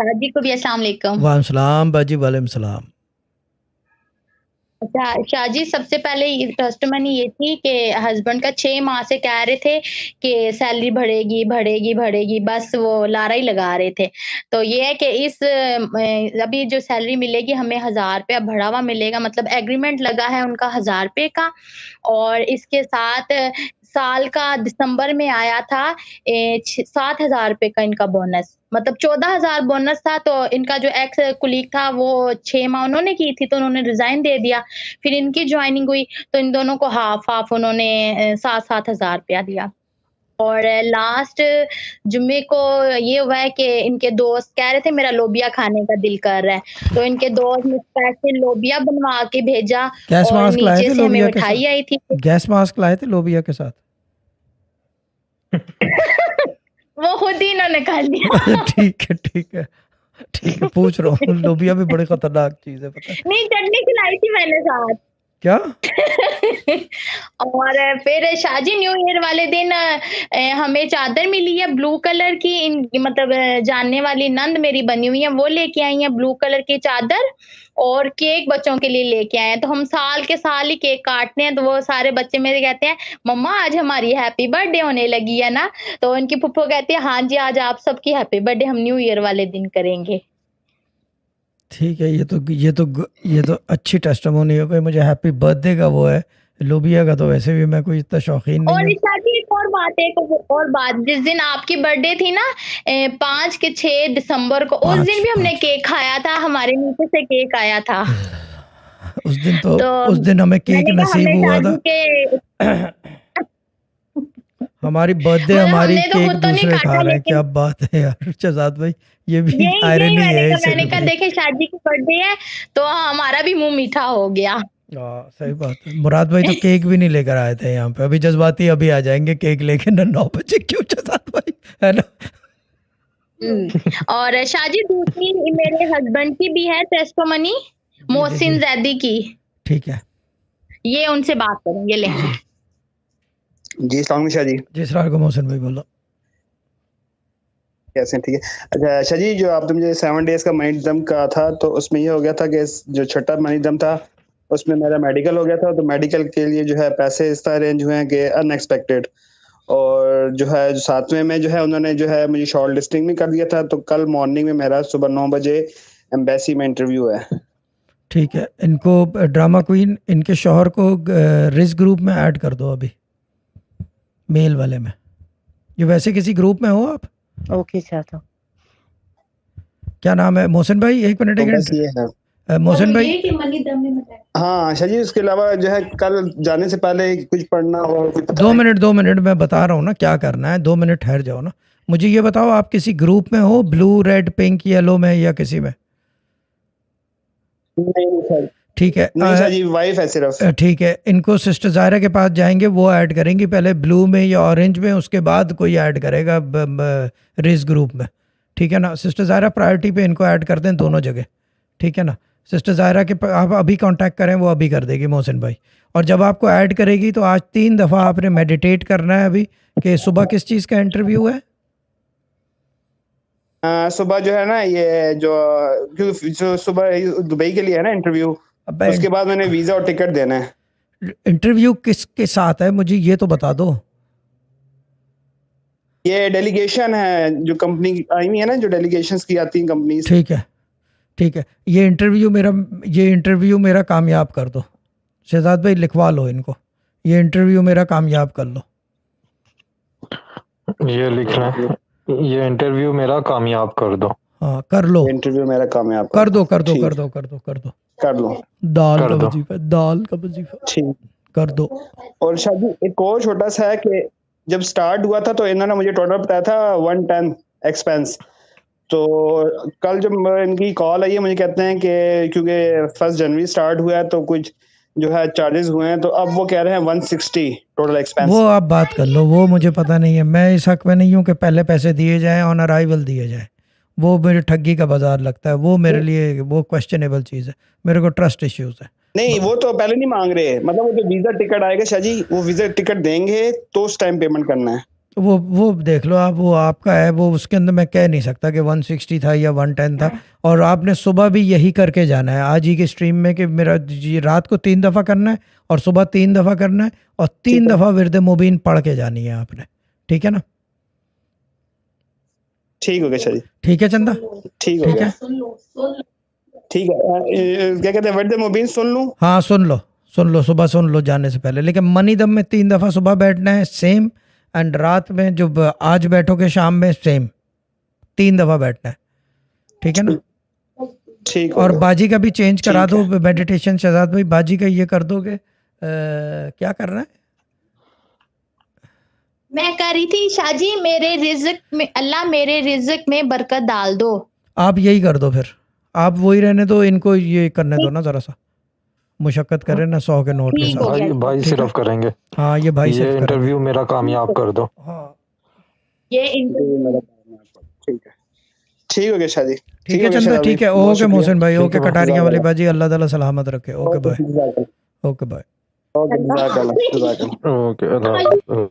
शादी को भी अस्सलाम वालेकुम। वालेकुम सलाम बाजी, वालेकुम सलाम। अच्छा शाहजी, सबसे पहले ये टेस्टिमनी ये थी कि हस्बैंड का 6 माह से कह रहे थे कि सैलरी बढ़ेगी, बढ़ेगी, बढ़ेगी, बस वो लारा ही लगा रहे थे। तो ये है कि अभी जो सैलरी मिलेगी हमें ₹1000 बढ़ा हुआ मिलेगा, मतलब एग्रीमेंट लगा है उनका ₹1000 का। और इसके साथ साल का दिसंबर में आया था 7,000 का इनका बोनस, मतलब 14,000 बोनस था। तो इनका जो एक्स कुलीग था वो 6 माह उन्होंने की थी, तो उन्होंने रिज़ाइन दे दिया। फिर इनकी जॉइनिंग हुई, तो इन दोनों को हाफ़-हाफ़ उन्होंने 7-7 हज़ार रुपया दिया। और लास्ट जुम्मे को ये हुआ है कि इनके दोस्त कह रहे थे मेरा लोबिया खाने का दिल कर रहा है, तो इनके दोस्त ने स्पेशल लोबिया बनवा के भेजा गैस और मास्क लाए नीचे थे से हमें लोबिया के साथ? मिठाई आई थी। गैस मास्क लाए थे लोबिया के साथ? वो खुद ही इन्होंने खा लिया। ठीक है, ठीक है, ठीक है, पूछ रहा हूँ। लोबिया भी बड़ी खतरनाक चीज़ है, पता है? नहीं, चटनी खिलाई थी मैंने साथ। क्या? और फिर शाहजी न्यू ईयर वाले दिन हमें चादर मिली है ब्लू कलर की, मतलब जानने वाली नंद मेरी बनी हुई है, वो लेके आई है ब्लू कलर की चादर। और केक बच्चों के लिए लेके आए हैं, तो हम साल के साल ही केक काटते हैं। तो वो सारे बच्चे मेरे कहते हैं मम्मा आज हमारी हैप्पी बर्थडे होने लगी है ना, तो उनकी फुप्पो कहती है हाँ जी आज आप सबकी हैप्पी बर्थडे हम न्यू ईयर वाले दिन करेंगे। ठीक है, ये तो अच्छी टेस्टिमोनी हो गई। मुझे हैप्पी बर्थडे का वो है, लोबिया का तो वैसे भी मैं कोई इतना शौकीन नहीं और हूँ। शादी एक और बात है, एक और बात, जिस दिन आपकी बर्थडे थी ना 5 के 6 दिसंबर को, उस दिन 5 भी हमने 5 केक खाया था, हमारे नीचे से केक आया था। तो उस दिन हमें केक मैंने कहा नसीब हमने हुआ शादी था। के हमारी बर्थडे, मतलब हमारी हमने तो केक खुद तो नहीं दूसरे खा काटा, रहे हैं, क्या लेकिन बात है यार शहजाद भाई। ये भी यही यही आयरनी है इस मैंने कहा जिंदगी। देखे शादी की बर्थडे है, तो हमारा भी मुंह मीठा हो गया। हाँ सही बात है। मुराद भाई तो केक भी नहीं लेकर आए थे यहाँ पे, अभी जज्बाती अभी आ जाएंगे केक लेके ना 9 बजे, क्यों शहजाद भाई, है ना? और शादी दूसरी मेरे हस्बैंड की भी है टेस्टोमनी, जी जी जी, मोहसिन जैदी की, ठीक है। ये उनसे बात करेंगे, ले। जी जी अस्सलाम वालेकुम शाह जी, जी, सलाम मोहसिन भाई बोलो। कैसे हैं? ठीक है। अच्छा शाह जी, जो आपने मुझे 7 डेज का मनी दम कहा था, तो उसमें ये हो गया था कि जो छठा मनी दम था उसमें मेरा मेडिकल हो गया था। तो मेडिकल के लिए जो है पैसे इस तरह अरेंज हुए हैं कि अनएक्सपेक्टेड, और जो है 7वें में जो है उन्होंने जो है मुझे शॉर्ट लिस्टिंग भी कर दिया था। तो कल मॉर्निंग में मेरा सुबह 9 बजे एम्बेसी में इंटरव्यू है। ठीक है, इनको ड्रामा क्वीन इनके शौहर को रिस ग्रुप में ऐड कर दो अभी, मेल वाले में। ये वैसे किसी ग्रुप में हो आप? ओके चाहता क्या नाम है मोहसिन भाई? एक मिनट, तो एक बस ये है। मिनट मोहसिन भाई। हाँ शाह जी, उसके अलावा जो है कल जाने से पहले कुछ पढ़ना और कुछ पता 2 मिनट मैं बता रहा हूँ ना क्या करना है, 2 मिनट ठहर जाओ ना। मुझे ये बताओ, आप किसी ग्रुप में हो, ब्लू रेड पिंक येलो में, या किसी में? नहीं सर, ठीक है, नहीं शाह जी, वाइफ है सिर्फ। ठीक है, इनको सिस्टर ज़ायरा के पास जाएंगे, वो ऐड करेंगी पहले ब्लू में या ऑरेंज में, उसके बाद कोई ऐड करेगा रेस ग्रुप में। ठीक है ना? सिस्टर ज़ायरा प्रायोरिटी पे इनको ऐड कर दें दोनों जगह। ठीक है ना? सिस्टर ज़ायरा के आप अभी कांटेक्ट करें, वो अभी कर देगी मोहसिन भाई। और जब आपको ऐड करेगी तो आज 3 दफ़ा आपने मेडिटेट करना है अभी कि सुबह किस चीज़ का इंटरव्यू है। सुबह जो है ना ये जो सुबह दुबई के लिए है ना इंटरव्यू, अब उसके बाद मैंने वीजा और टिकट देना है। इंटरव्यू किसके साथ है, मुझे ये तो बता दो। ये डेलीगेशन है, जो कंपनी आई हुई है ना, जो डेलीगेशंस की आती हैं कंपनीज। ठीक है, ठीक है, ये इंटरव्यू मेरा कामयाब कर दो। शहजाद भाई लिखवा लो इनको, ये इंटरव्यू मेरा कामयाब कर लो। ये लिख रहे हैं, ये इंटरव्यू मेरा कामयाब कर दो। हाँ कर लो, इंटरव्यू मेरा कामयाब कर दो ठीक। कर लो। दाल कर का दो। वजीफा, दाल का वजीफा ठीक। कर दो। और शादी एक और छोटा सा है कि जब स्टार्ट हुआ था तो इन्होंने मुझे टोटल बताया था 110 एक्सपेंस। तो कल जब इनकी कॉल आई है, मुझे कहते हैं कि क्योंकि 1 जनवरी स्टार्ट हुआ है तो कुछ जो है चार्जेस हुए हैं, तो अब वो कह रहे हैं 160 टोटल एक्सपेंस। वो आप बात कर लो, वो मुझे पता नहीं है। मैं इस हक में नहीं हूँ कि पहले पैसे दिए जाएं, ऑन अराइवल दिए जाएं। वो मेरे ठगी का बाजार लगता है, वो मेरे लिए वो क्वेश्चनेबल चीज़ है, मेरे को ट्रस्ट इश्यूज है। नहीं, वो तो पहले नहीं मांग रहे, मतलब वो जो वीजा टिकट आएगा शाह जी, वो वीजा टिकट देंगे तो उस टाइम पेमेंट करना है। वो देख लो आप, वो आपका है, वो उसके अंदर मैं कह नहीं सकता कि 160 था या 110 था। और आपने सुबह भी यही करके जाना है आज ही की स्ट्रीम में कि मेरा ये रात को 3 दफ़ा करना है और सुबह 3 दफ़ा करना है और 3 दफ़ा विरद मुबीन पढ़ के जानी है आपने, ठीक है ना? ठीक हो गया शाह जी, ठीक है चंदा, ठीक हो ठीक गया, है, ठीक है। क्या कहते हैं, वर्द मुबीन सुन लूं? हाँ सुन लो सुबह सुन लो जाने से पहले। लेकिन मनी दम में 3 दफ़ा सुबह बैठना है सेम, एंड रात में जो आज बैठोगे शाम में सेम 3 दफ़ा बैठना है, ठीक है ना? ठीक हो और गया, बाजी का भी चेंज करा ठीक दो मेडिटेशन शहजाद भाई, बाजी का ये कर दोगे। क्या करना है? मैं कह रही थी शाहजी, मेरे रिज़्क में अल्लाह मेरे रिज़्क में बरकत डाल दो। आप यही कर दो, फिर आप वही रहने दो, इनको ये करने दो ना, जरा सा मुशक्कत करें ना 100 के नोट के ठीक साथ। हो गया। भाई ठीक है, सिर्फ करेंगे, हाँ ये भाई ये सिर्फ करेंगे। इंटरव्यू मेरा कामयाब कर दो। हाँ ये इंटरव्यू ठीक है, ठीक हो गया शाह जी, ठीक है हो गया चंदा, शहजाद ठीक भाई, है, बहुत ओके शुक्रिया। मोहसिन भाई, ठीक ओके है भाई, कटारिया वाली जज़ाकल्लाह। बाजी, अल्लाह ताला सलामत रखे, ओके बाय, जज़ाकल्लाह, ओके बाय। जज़ाकल्लाह, जज़ाकल्लाह। ओके अल्लाह